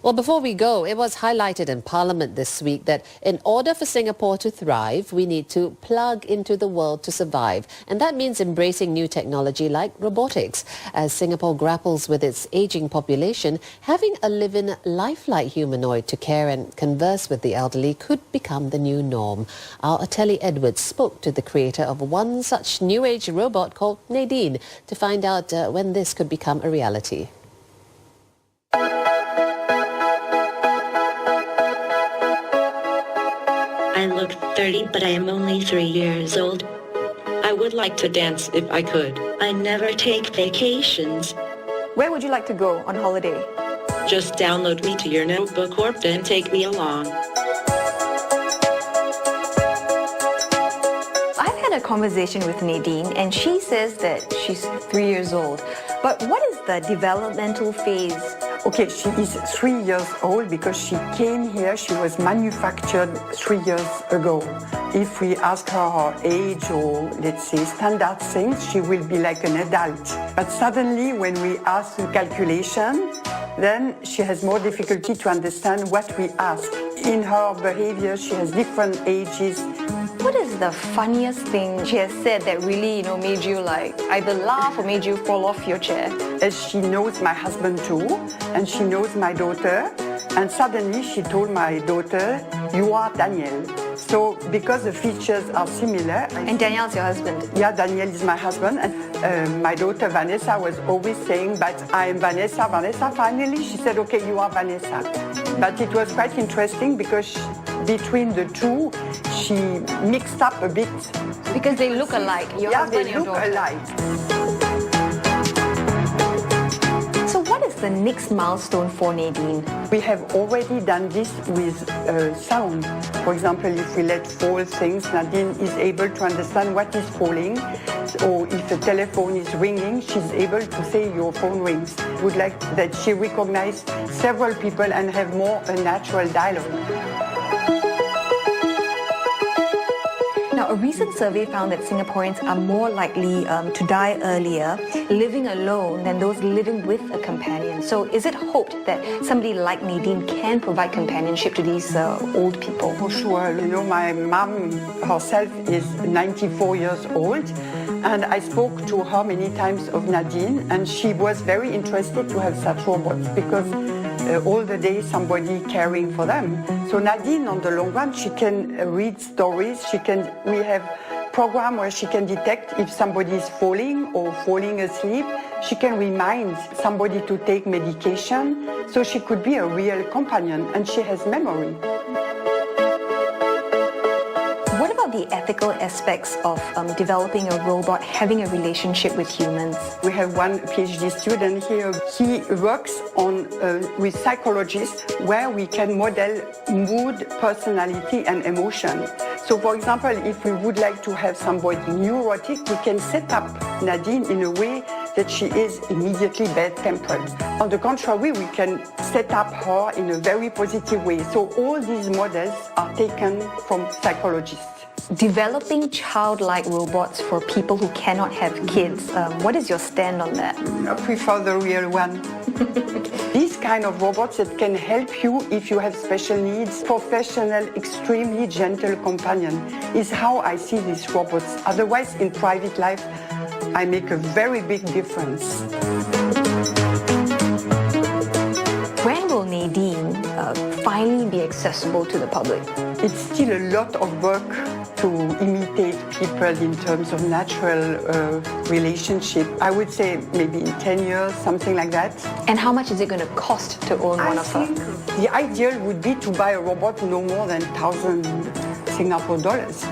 Well, before we go, it was highlighted in Parliament this week that in order for Singapore to thrive, we need to plug into the world to survive. And that means embracing new technology like robotics. As Singapore grapples with its aging population, having a live-in, lifelike humanoid to care and converse with the elderly could become the new norm. Our Ateli Edwards spoke to the creator of one such new-age robot called Nadine to find out when this could become a reality. I look 30, but I am only 3 years old. I would like to dance if I could. I never take vacations. Where would you like to go on holiday? Just download me to your notebook or then take me along. I've had a conversation with Nadine and she says that she's 3 years old. But what is the developmental phase? Okay, she is 3 years old because she came here, she was manufactured 3 years ago. If we ask her age or, let's say, standard things, she will be like an adult. But suddenly, when we ask the calculation, then she has more difficulty to understand what we ask. In her behavior, she has different ages. What is the funniest thing she has said that really, made you either laugh or made you fall off your chair? As she knows my husband too, and she knows my daughter, and suddenly she told my daughter, "You are Daniel." So because the features are similar. And Daniel's your husband? Yeah, Daniel is my husband. And my daughter Vanessa was always saying, "But I am Vanessa, Vanessa." Finally, she said, "Okay, you are Vanessa." But it was quite interesting because between the two, she mixed up a bit. Because they look alike, your husband and your daughter. Yeah, they look alike. So what is the next milestone for Nadine? We have already done this with sound. For example, if we let fall things, Nadine is able to understand what is falling. Or if the telephone is ringing, she's able to say, "Your phone rings." Would like that she recognize several people and have more a natural dialogue. Now, a recent survey found that Singaporeans are more likely to die earlier living alone than those living with a companion. So is it hoped that somebody like Nadine can provide companionship to these old people? For sure. My mom herself is 94 years old. And I spoke to her many times of Nadine, and she was very interested to have such robots because all the day somebody caring for them. So Nadine, on the long run, she can read stories. We have program where she can detect if somebody is falling or falling asleep. She can remind somebody to take medication. So she could be a real companion, and she has memory. What about the ethical aspects of developing a robot, having a relationship with humans? We have one PhD student here. He works with psychologists where we can model mood, personality, and emotion. So, for example, if we would like to have somebody neurotic, we can set up Nadine in a way that she is immediately bad-tempered. On the contrary, we can set up her in a very positive way. So all these models are taken from psychologists. Developing childlike robots for people who cannot have kids. What is your stand on that? I prefer the real one. These kind of robots that can help you if you have special needs. Professional, extremely gentle companion is how I see these robots. Otherwise, in private life, I make a very big difference. When will Nadine finally be accessible to the public? It's still a lot of work to imitate people in terms of natural relationship. I would say maybe in 10 years, something like that. And how much is it going to cost to own one of her? The ideal would be to buy a robot no more than 1,000 Singapore dollars.